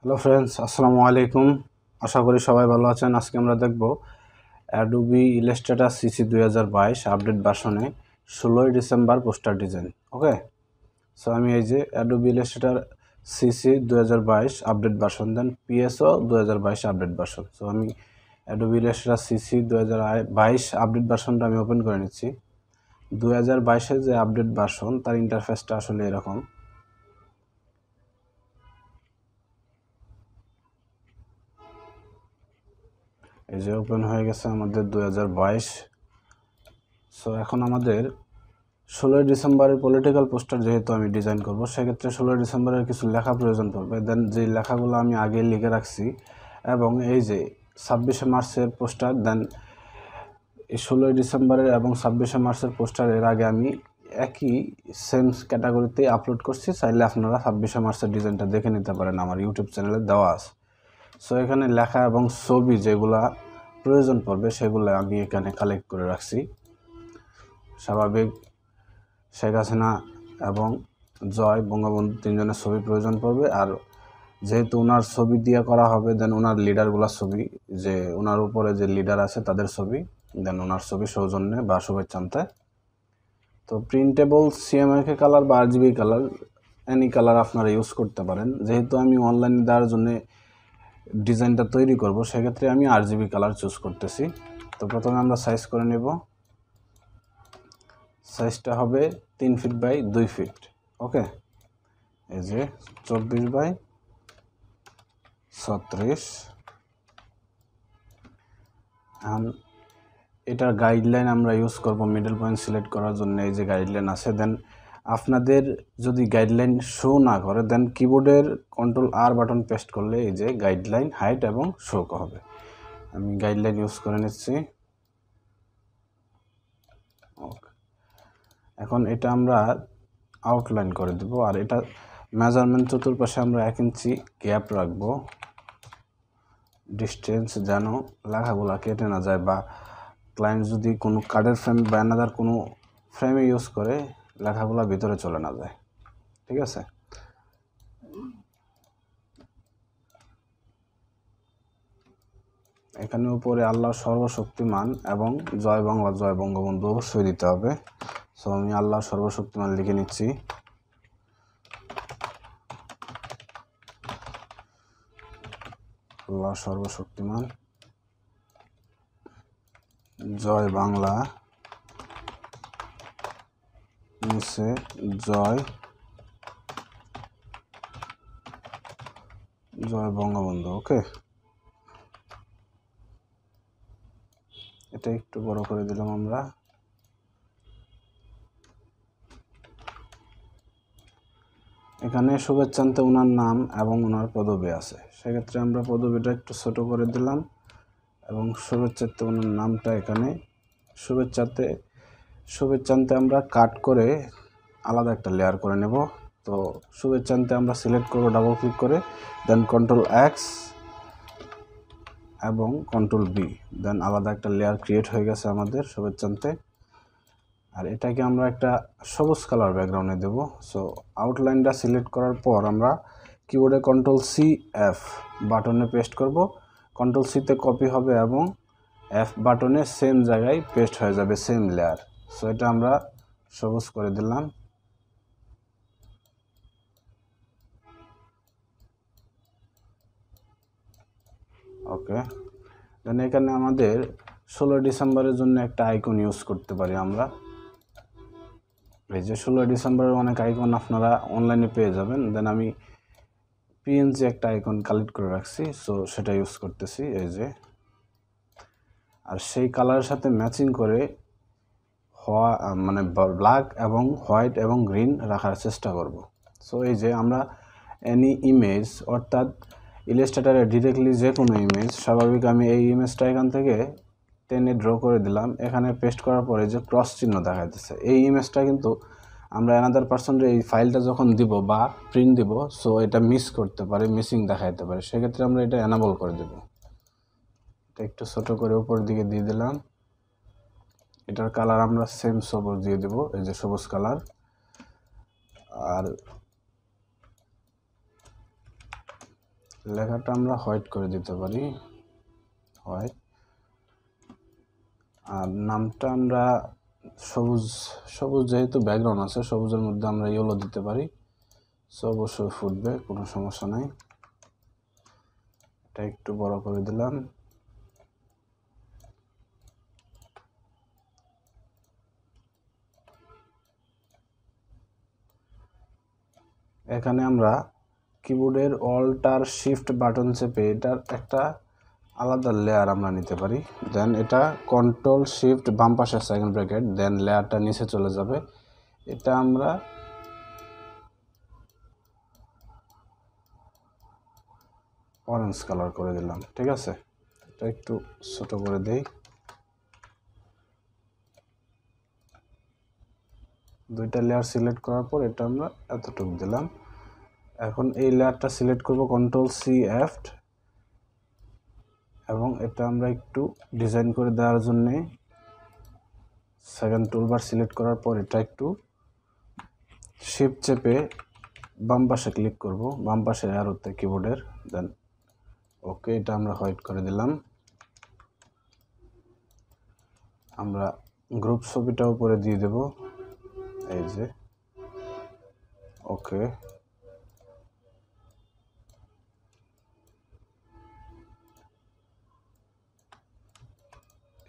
Hello friends, আসসালামু আলাইকুম। আশা করি সবাই ভালো আছেন। আজকে আমরা দেখব অ্যাডোবি ইলাস্ট্রেটর সিসি 2022 আপডেট ভার্সনে 16ই December poster design. Okay, so আমি এই যে Adobe Illustrator CC 2022 update version, then পিএসও 2022 আপডেট ভার্সন। সো আমি অ্যাডোবি ইলাস্ট্রেটর সিসি 2022 আপডেট ভার্সনটা আমি ওপেন করে নিচ্ছি। 2022-এর যে আপডেট ভার্সন তার ইন্টারফেসটা আসলে এরকম। এই যে ওপেন হয়ে গেছে আমাদের 2022। সো এখন আমাদের 16ই ডিসেম্বরের পলিটিক্যাল পোস্টার যেহেতু আমি ডিজাইন করব, সেক্ষেত্রে 16ই ডিসেম্বরের কিছু লেখা প্রয়োজন পড়বে। দেন যে লেখাগুলো আমি আগে লিখে রাখছি, এবং এই যে 26শে মার্চের পোস্টার, দেন এই 16ই ডিসেম্বরের এবং 26শে মার্চের পোস্টারের আগে আমি একই সেম ক্যাটাগরিতেই আপলোড করছি। চাইলে আপনারা 26শে মার্চের ডিজাইনটা দেখে নিতে পারেন, আমার ইউটিউব চ্যানেলে দেওয়া আছে। সো এখানে লেখা এবং ছবি যেগুলা প্রয়োজন পড়বে সেগুলো আমি এখানে কালেক্ট করে রাখছি। স্বাভাবিক শেখ হাসিনা এবং জয় বঙ্গবন্ধু তিনজনের ছবি প্রয়োজন পড়বে। আর যেহেতু ওনার ছবি দিয়ে করা হবে, দেন ওনার লিডারগুলোর ছবি, যে ওনার উপরে যে লিডার আছে তাদের ছবি, দেন ওনার ছবি সৌজন্যে বা শুভেচ্ছান্তে। তো প্রিন্টেবল সিএমএকে কালার বা আরজিবি কালার, এনি কালার আপনারা ইউজ করতে পারেন। যেহেতু আমি অনলাইনে দেওয়ার জন্য ডিজাইনটা তৈরি করব, সেক্ষেত্রে আমি আরজিবি কালার চুজ করতেছি। তো প্রথমে আমরা সাইজ করে নেব। সাইজটা হবে 3 ফিট বাই 2 ফিট। ওকে, এই যে 24 বাই 36। এটার গাইডলাইন আমরা ইউজ করব মিডল পয়েন্ট সিলেক্ট করার জন্য। এই যে গাইডলাইন আছে, দেন আপনাদের যদি গাইডলাইন শো না করে, দেন কিবোর্ডের Ctrl+R বাটন পেস্ট করলে এই যে গাইডলাইন হাইট এবং শো হবে। আমি গাইডলাইন ইউজ করে নিচ্ছি। ওকে, এখন এটা আমরা আউটলাইন করে দেব। আর এটা মেজারমেন্ট চতুর্পাশে আমরা 1 ইঞ্চি গ্যাপ রাখবো, ডিস্টেন্স যেন লেখাগুলা কেটে না যায়, বা ক্লায়েন্ট যদি কোনো কার্ডের ফ্রেম বা অ্যানাদার কোনো ফ্রেমে ইউজ করে লেখাগুলা ভিতরে চলে না যায়। ঠিক আছে, এখানে উপরে আল্লাহ সর্বশক্তিমান এবং জয় বাংলা জয় বঙ্গবন্ধু অবশ্যই দিতে হবে। সো আমি আল্লাহ সর্বশক্তিমান লিখে নিচ্ছি। আল্লাহ সর্বশক্তিমান, জয় বাংলা, নিচে জয় জয় বঙ্গবন্ধু। ওকে, এটা একটু বড় করে দিলাম আমরা। এখানে শুভেচ্ছান্তে ওনার নাম এবং ওনার পদবি আছে, সেক্ষেত্রে আমরা পদবিটা একটু ছোট করে দিলাম, এবং শুভেচ্ছাতে ওনার নামটা এখানে শুভেচ্ছান্তে আমরা কাট করে আলাদা একটা লেয়ার করে নেব। তো শুভেচ্ছান্তে আমরা সিলেক্ট করব ডাবল ক্লিক করে, দেন Ctrl+X এবং Ctrl+B, দেন আলাদা একটা লেয়ার ক্রিয়েট হয়ে গেছে আমাদের শুভেচ্ছান্তে। আর এটাকে আমরা একটা সবুজ কালার ব্যাকগ্রাউন্ডে দেব। সো আউটলাইনটা সিলেক্ট করার পর আমরা কিবোর্ডে Ctrl+C+F বাটনে পেস্ট করব। Ctrl+C-তে কপি হবে এবং F বাটনে সেম জায়গায় পেস্ট হয়ে যাবে, সেম লেয়ার। সো এটা আমরা সবুজ করে দিলাম। ওকে, দেন এখানে আমাদের 16 ডিসেম্বরের জন্য একটা আইকন ইউজ করতে পারি আমরা। এই যে 16 ডিসেম্বরের অনেক আইকন আপনারা অনলাইনে পেয়ে যাবেন। দেন আমি পিএনজি একটা আইকন কালেক্ট করে রাখছি, সো সেটা ইউজ করতেছি। এই যে, আর সেই কালারের সাথে ম্যাচিং করে মানে ব্ল্যাক এবং হোয়াইট এবং গ্রিন রাখার চেষ্টা করব। সো এই যে আমরা এনি ইমেজ, অর্থাৎ ইলাস্ট্রেটরে ডিরেক্টলি যে কোনো ইমেজ, স্বাভাবিক আমি এই ইমেজটা এখান থেকে টেনে ড্র করে দিলাম। এখানে পেস্ট করার পরে যে ক্রস চিহ্ন দেখা যাচ্ছে, এই ইমেজটা কিন্তু আমরা অ্যানাদার পার্সনের এই ফাইলটা যখন দিব বা প্রিন্ট দিব, সো এটা মিস করতে পারে, মিসিং দেখাইতে পারে। সেক্ষেত্রে আমরা এটা এনাবল করে দেব। এটা একটু ছোট করে উপরের দিকে দিয়ে দিলাম। এটার কালার আমরা সেম সবুজ দিয়ে দেব, এই যে সবুজ কালার। আর লেখাটা আমরা হোয়াইট করে দিতে পারি, হোয়াইট। আর নামটা আমরা সবুজ, সবুজ যেহেতু ব্যাকগ্রাউন্ড আছে, সবুজের মধ্যে আমরা ইয়েলো দিতে পারি। সো অবশ্যই ফুটবে, কোনো সমস্যা নাই। এটা একটু বড় করে দিলাম। এখানে আমরা কিবোর্ডের অল্ট আর শিফট বাটন চেপে এটার একটা আলাদা লেয়ার আমরা নিতে পারি। দেন এটা কন্ট্রোল শিফট বাম পাশে সেকেন্ড ব্র্যাকেট, দেন লেয়ারটা নিচে চলে যাবে। এটা আমরা অরেঞ্জ কালার করে দিলাম, ঠিক আছে। এটা একটু ছোট করে দেই। দুইটা লেয়ার সিলেক্ট করার পর এটা আমরা এতটুকু দিলাম। এখন এই লেয়ারটা সিলেক্ট করব কন্ট্রোল সি এফ, এবং এটা আমরা একটু ডিজাইন করে দেওয়ার জন্য সেকেন্ড টুলবার সিলেক্ট করার পর এটা একটু শিফট চেপে বাম পাশে ক্লিক করব, বাম পাশে অ্যারোতে কিবোর্ডের, দেন ওকে। এটা আমরা হোয়াইট করে দিলাম। আমরা গ্রুপ ছবিটা উপরে দিয়ে দেব, এই যে ওকে।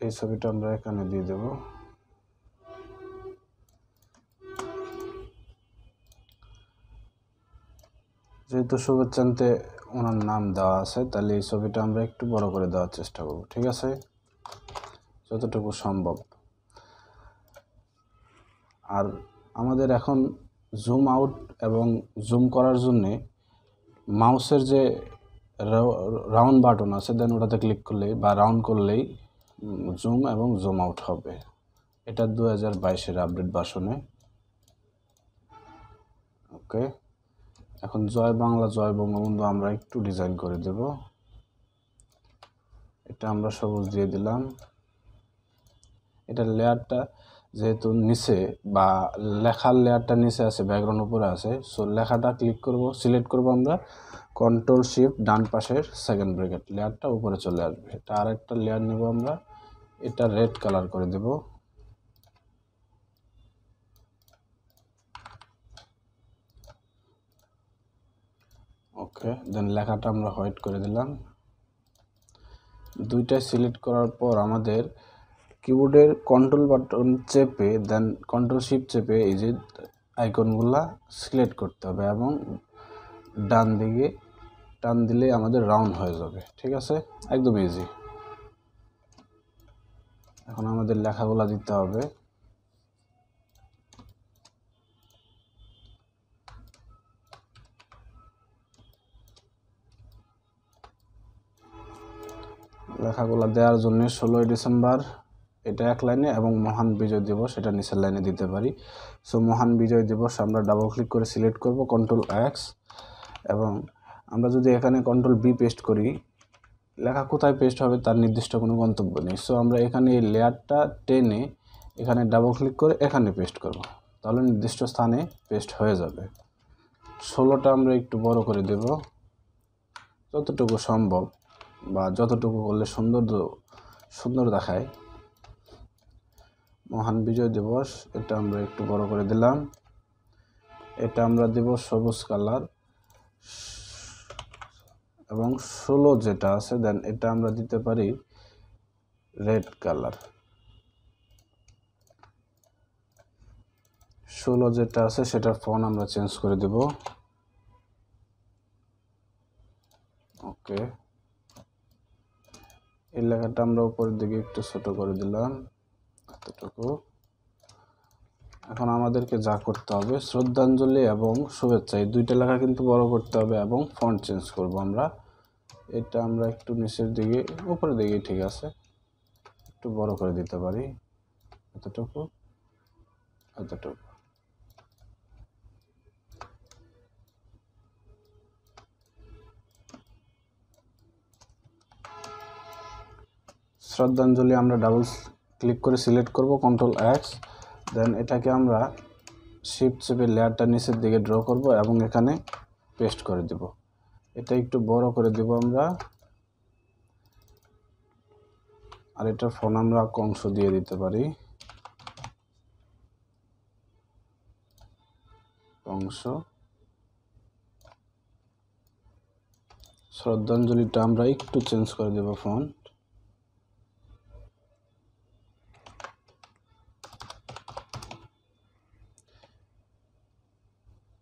এই ছবিটা আমরা এখানে দিয়ে দেব। যেহেতু শুভেচ্ছান্তে ওনার নাম দেওয়া আছে, তাহলে এই ছবিটা আমরা একটু বড় করে দেওয়ার চেষ্টা করব, ঠিক আছে, যতটুকু সম্ভব। আর আমাদের এখন জুম আউট এবং জুম করার জন্যে মাউসের যে রাউন্ড বাটন আছে, দেন ওটাতে ক্লিক করলেই বা রাউন্ড করলেই জুম এবং জুম আউট হবে। এটা 2022-এর আপডেট ভার্সনে। ওকে, এখন জয় বাংলা জয় বঙ্গবন্ধু আমরা একটু ডিজাইন করে দেব। এটা আমরা সবুজ দিয়ে দিলাম। এটা লেয়ারটা যেহেতু নিচে বা লেখার লেয়ারটা নিচে আছে, ব্যাকগ্রাউন্ড উপরে আছে, সো লেখাটা ক্লিক করব, সিলেক্ট করব আমরা কন্ট্রোল শিফট ডান পাশের সেকেন্ড ব্র্যাকেট, লেয়ারটা উপরে চলে আসবে। এটা আরেকটা লেয়ার নেব আমরা, এটা রেড কালার করে দেব। ওকে, দেন লেখাটা আমরা হোয়াইট করে দিলাম। দুইটা সিলেক্ট করার পর আমাদের কিবোর্ডের কন্ট্রোল বাটন চেপে দেন কন্ট্রোল শিফট চেপে এই যে আইকনগুলা সিলেক্ট করতে হবে এবং ডান দিকে টান দিলে আমাদের রাউন্ড হয়ে যাবে, ঠিক আছে, একদম ইজি। এখন আমাদের লেখাগুলা দিতে হবে। লেখাগুলা দেওয়ার জন্য 16 ডিসেম্বর এটা এক লাইনে এবং মহান বিজয় দিবস এটা নিচের লাইনে দিতে পারি। সো মহান বিজয় দিবস আমরা ডাবল ক্লিক করে সিলেক্ট করব, কন্ট্রোল এক্স, এবং আমরা যদি এখানে কন্ট্রোল বি পেস্ট করি, লেখা কোথায় পেস্ট হবে তার নির্দিষ্ট কোনো গন্তব্য নেই। সো আমরা এখানে এই লেয়ারটা টেনে এখানে ডাবল ক্লিক করে এখানে পেস্ট করব, তাহলে নির্দিষ্ট স্থানে পেস্ট হয়ে যাবে। 16টা আমরা একটু বড় করে দেব যতটুকু সম্ভব, বা যতটুকু করলে সুন্দর দেখায়। মহান বিজয় দিবস এটা আমরা একটু বড় করে দিলাম। এটা আমরা দেব সবুজ কালার, এবং 16 যেটা আছে দেন এটা আমরা দিতে পারি রেড কালার। 16 যেটা আছে সেটার ফন্ট আমরা চেঞ্জ করে দেব। ওকে, এই লেখাটা আমরা উপরের দিকে একটু ছোট করে দিলাম, এতটুকু। এখন আমাদেরকে যা করতে হবে, শ্রদ্ধাঞ্জলি এবং শুভেচ্ছা এই দুইটা লেখা কিন্তু বড় করতে হবে এবং ফন্ট চেঞ্জ করব আমরা। এটা আমরা একটু নিচের দিকে, উপরের দিকে ঠিক আছে, একটু বড় করে দিতে পারি, এতটুকু। শ্রদ্ধাঞ্জলি আমরা ডাবল ক্লিক করে সিলেক্ট করব, কন্ট্রোল এক্স, দেন এটাকে আমরা শিফট চেপে লেয়ারটা নিচের দিকে ড্র করব এবং এখানে পেস্ট করে দেব। এটা একটু বড় করে দেব আমরা, আর এটা ফোন আমরা অংশ দিয়ে দিতে পারি, অংশ। শ্রদ্ধাঞ্জলিটা আমরা একটু চেঞ্জ করে দেব ফন্ট।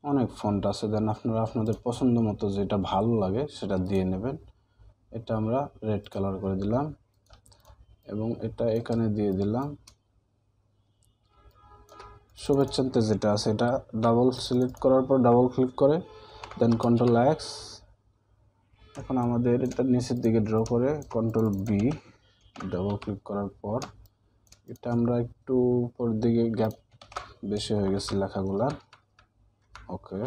অনেক ফন্ট আছে, দেন আপনারা আপনাদের পছন্দ মতো যেটা ভালো লাগে সেটা দিয়ে নেবেন। এটা আমরা রেড কালার করে দিলাম এবং এটা এখানে দিয়ে দিলাম। শুভেচ্ছাতে যেটা আছে এটা ডাবল সিলেক্ট করার পর ডাবল ক্লিক করে দেন কন্ট্রোল এক্স। এখন আমাদের এটা নিচের দিকে ড্র করে কন্ট্রোল বি, ডাবল ক্লিক করার পর এটা আমরা একটু উপর দিকে গ্যাপ বেশি হয়ে গেছে লেখাগুলা। ওকে,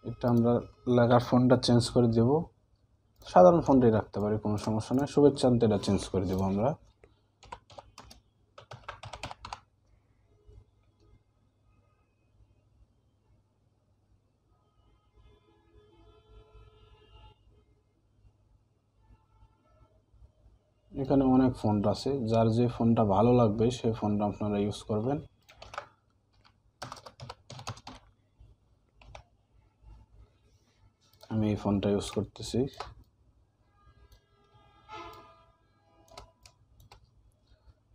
এটা আমরা লেখার ফন্টটা চেঞ্জ করে দেব, সাধারণ ফন্টই রাখতে পারি, কোনো সমস্যা নেই। শুভেচ্ছাতে এটা চেঞ্জ করে দেব আমরা। এখানে অনেক ফন্ট আছে, যার যে ফন্টটা ভালো লাগবে সেই ফন্টটা আপনারা ইউজ করবেন। আমি এই ফন্টটা ইউজ করতেছি।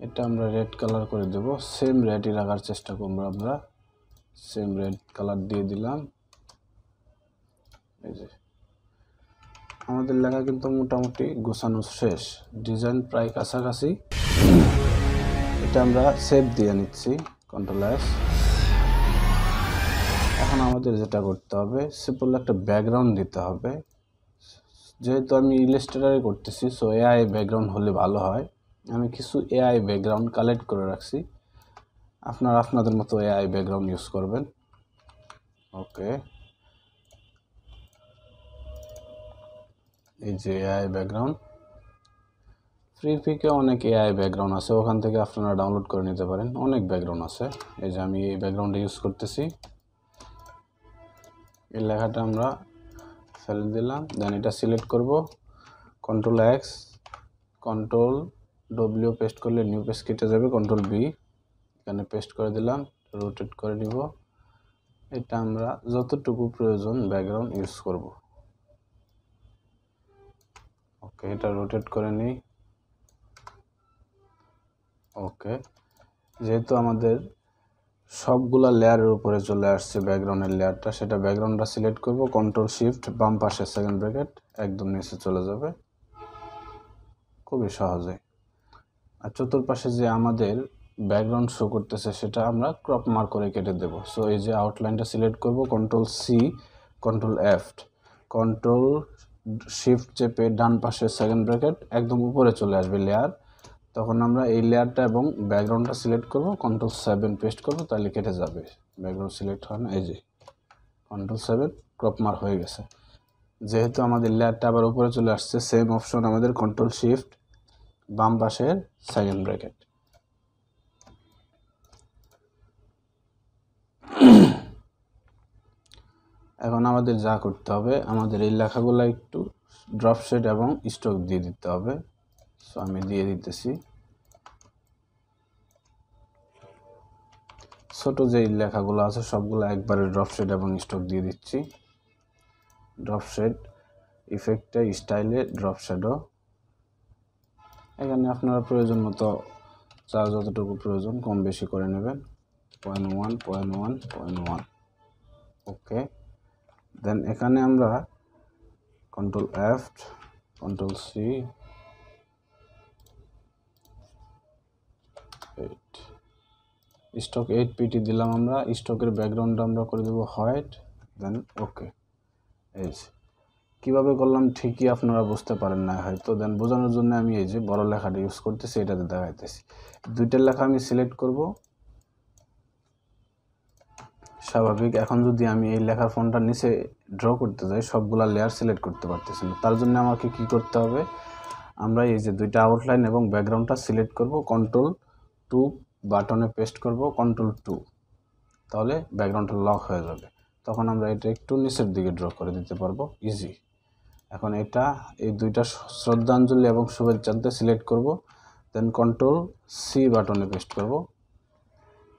এটা আমরা রেড কালার করে দেব, সেম রেডই রাখার চেষ্টা করব আমরা। সেম রেড কালার দিয়ে দিলাম। এই যে আমাদের লেখা কিন্তু মোটামুটি গোছানো শেষ, ডিজাইন প্রায় কাছাকাছি। এটা আমরা সেভ দিয়ে নিচ্ছি, কন্ট্রোল এস। এখন আমাদের যেটা করতে হবে, সিম্পল একটা ব্যাকগ্রাউন্ড দিতে হবে। যেহেতু আমি ইলাস্ট্রেটরে করতেছি, সো এআই ব্যাকগ্রাউন্ড হলে ভালো হয়। আমি কিছু এআই ব্যাকগ্রাউন্ড কালেক্ট করে রাখছি, আপনারা আপনাদের মতো এআই ব্যাকগ্রাউন্ড ইউজ করবেন। ওকে, এই যে এআই ব্যাকগ্রাউন্ড, ফ্রি অনেক এআই ব্যাকগ্রাউন্ড আছে, ওখান থেকে আপনারা ডাউনলোড করে নিতে পারেন, অনেক ব্যাকগ্রাউন্ড আছে। এই যে আমি এই ব্যাকগ্রাউন্ডে ইউজ করতেছি। এই লেখাটা আমরা ফেলে দিলাম, দেন এটা সিলেক্ট করব, control X, control W paste করলে নিউ পেজ কেটে যাবে, কন্ট্রোল বি, এখানে পেস্ট করে দিলাম, রোটেট করে নিব। এটা আমরা যতটুকু প্রয়োজন ব্যাকগ্রাউন্ড ইউজ করব। ওকে, এটা রোটেট করে নিই। ওকে, যেহেতু আমাদের সবগুলা লেয়ারের উপরে চলে আসছে ব্যাকগ্রাউন্ডের লেয়ারটা, সেটা ব্যাকগ্রাউন্ডটা সিলেক্ট করব, কন্ট্রোল শিফট বাম পাশে সেকেন্ড ব্র্যাকেট একদম নিচে চলে যাবে, খুবই সহজে। আর চতুর্পাশে যে আমাদের ব্যাকগ্রাউন্ড শো করতেছে সেটা আমরা ক্রপ মার্ক করে কেটে দেব। সো এই যে আউটলাইনটা সিলেক্ট করব, control C, control F, control shift চেপে ডান পাশে সেকেন্ড ব্র্যাকেট একদম উপরে চলে আসবে লেয়ার, তখন আমরা এই লেয়ারটা এবং ব্যাকগ্রাউন্ডটা সিলেক্ট করব, কন্ট্রোল 7 পেস্ট করব, তাহলে কেটে যাবে। ব্যাকগ্রাউন্ড সিলেক্ট হয় না, এই যে কন্ট্রোল 7 ক্রপ মার্ক হয়ে গেছে। যেহেতু আমাদের লেয়ারটা আবার উপরে চলে আসছে, সেম অপশন আমাদের কন্ট্রোল শিফট বাম পাশের সেকেন্ড ব্র্যাকেট। এখন আমাদের যা করতে হবে, আমাদের এই লেখাগুলো একটু ড্রপ শেড এবং স্ট্রোক দিয়ে দিতে হবে। সো আমি দিয়ে দিতেছি। ছোট যে লেখাগুলো আছে সবগুলো একবারে ড্রপ শেড এবং স্ট্রোক দিয়ে দিচ্ছি। ড্রপ শেড ইফেক্টে স্টাইলে ড্রপ শেডও, এখানে আপনারা প্রয়োজন মতো যার যতটুকু প্রয়োজন কম বেশি করে নেবেন, 0.1 0.1 0.1। ওকে, দেন এখানে আমরা control F, control C, stock 8 PT দিলাম আমরা। স্টকের ব্যাকগ্রাউন্ডটা আমরা করে দেবো হোয়াইট, দেন ওকে। এই যে কীভাবে করলাম ঠিকই আপনারা বুঝতে পারেন না হয়তো, দেন বোঝানোর জন্য আমি এই যে বড় লেখাটা ইউজ করতেছি, এটাতে দেখাইতেছি। দুইটা লেখা আমি সিলেক্ট করব, স্বাভাবিক। এখন যদি আমি এই লেখার ফন্টটা নিচে ড্র করতে যাই, সবগুলা লেয়ার সিলেক্ট করতে পারতেছি না, তার জন্য আমাকে কি করতে হবে, আমরা এই যে দুইটা আউটলাইন এবং ব্যাকগ্রাউন্ডটা সিলেক্ট করব, কন্ট্রোল 2 বাটনে পেস্ট করব, কন্ট্রোল 2, তাহলে ব্যাকগ্রাউন্ডটা লক হয়ে যাবে। তখন আমরা এটা একটু নিচের দিকে ড্র করে দিতে পারবো, ইজি। এখন এটা এই দুইটা শ্রদ্ধাঞ্জলি এবং শুভেচ্ছাতে সিলেক্ট করব, দেন কন্ট্রোল সি বাটনে পেস্ট করব।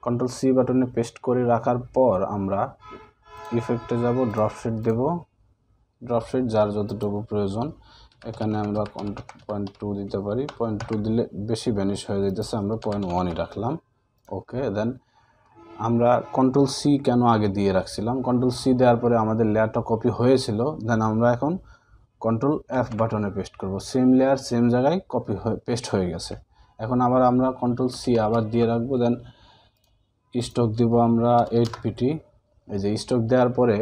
কন্ট্রোল সি বাটনে পেস্ট করে রাখার পর আমরা ইফেক্টে যাব, ড্রপ শেড দেব। ড্রপ শেড যার যতটুকু প্রয়োজন, এখানে আমরা 0.2 দিতে পারি। 0.2 দিলে বেশি ভ্যানিশ হয়ে যেতেছে, আমরা 0.1ই রাখলাম। ওকে, দেন আমরা কন্ট্রোল সি কেন আগে দিয়ে রাখছিলাম, কন্ট্রোল সি দেওয়ার পরে আমাদের লেয়ারটা কপি হয়েছিল। দেন আমরা এখন কন্ট্রোল এফ বাটনে পেস্ট করব, সেম লেয়ার সেম জায়গায় কপি হয়ে পেস্ট হয়ে গেছে। এখন আবার আমরা কন্ট্রোল সি আবার দিয়ে রাখবো, দেন স্টক দিব আমরা 8pt। এই যে স্টক দেওয়ার পরে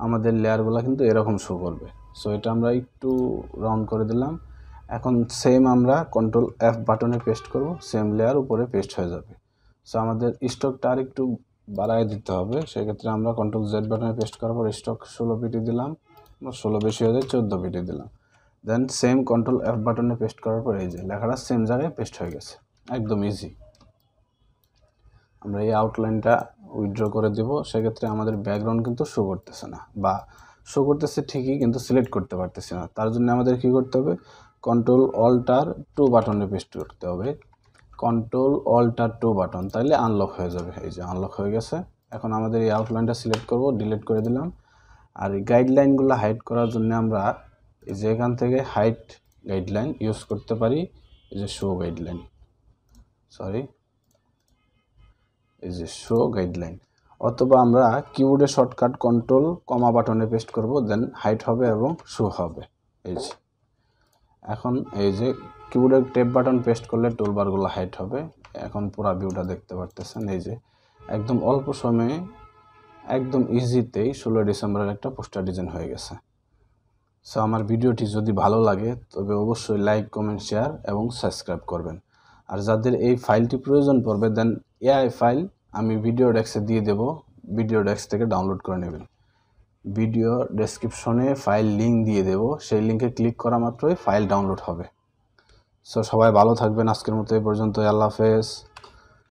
আমাদের লেয়ারগুলো কিন্তু এরকম শো করবে। সো এটা আমরা একটু রাউন্ড করে দিলাম। এখন সেম আমরা কন্ট্রোল এফ বাটনে পেস্ট করব, সেম লেয়ার উপরে পেস্ট হয়ে যাবে। সো আমাদের স্টকটা আর একটু বাড়ায় দিতে হবে, সেক্ষেত্রে আমরা কন্ট্রোল জেড বাটনে পেস্ট করার পর স্টক 16pt দিলাম, 16 বেশি হয়ে যায় 14pt দিলাম। দেন সেম কন্ট্রোল এফ বাটনে পেস্ট করার পর এই যে লেখাটা সেম জায়গায় পেস্ট হয়ে গেছে, একদম ইজি। আমরা এই আউটলাইনটা উইথড্র করে দেব, সেক্ষেত্রে আমাদের ব্যাকগ্রাউন্ড কিন্তু শো করতেছে না, বা শো করতেছে ঠিকই কিন্তু সিলেক্ট করতে পারতেছি না। তার জন্য আমাদের কি করতে হবে, কন্ট্রোল অল্টার 2 বাটনে পেস্ট করতে হবে। কন্ট্রোল অল্টার 2 বাটন, তাইলে আনলক হয়ে যাবে। এই যে আনলক হয়ে গেছে। এখন আমাদের এই আউটলাইনটা সিলেক্ট করব, ডিলিট করে দিলাম। আর এই গাইডলাইনগুলো হাইড করার জন্য আমরা এই যে এখান থেকে হাইড গাইডলাইন ইউজ করতে পারি, এই যে শো গাইডলাইন, এই যে শো গাইডলাইন, অথবা আমরা কিবোর্ডে শর্টকাট কন্ট্রোল কমা বাটনে পেস্ট করব, দেন হাইড হবে এবং শো হবে। এই যে এখন এই যে কিবোর্ডে ট্যাব বাটন পেস্ট করলে টুলবারগুলো হাইড হবে। এখন পুরো ভিউটা দেখতে পারতেছেন, এই যে একদম অল্প সময়ে একদম ইজিতেই 16 ডিসেম্বরের একটা পোস্টার ডিজাইন হয়ে গেছে। সো আমার ভিডিওটি যদি ভালো লাগে তবে অবশ্যই লাইক, কমেন্ট, শেয়ার এবং সাবস্ক্রাইব করবেন। আর যাদের এই ফাইলটি প্রয়োজন পড়বে, দেন এআই ফাইল আমি ভিডিও ডেস্কে দিয়ে দেব, ভিডিও ডেস্ক থেকে ডাউনলোড করে নেবেন। ভিডিও ডেসক্রিপশনে ফাইল লিঙ্ক দিয়ে দেব, সেই লিঙ্কে ক্লিক করা মাত্রই ফাইল ডাউনলোড হবে। সো সবাই ভালো থাকবেন, আজকের মতো এই পর্যন্ত, আল্লাহ হাফেজ।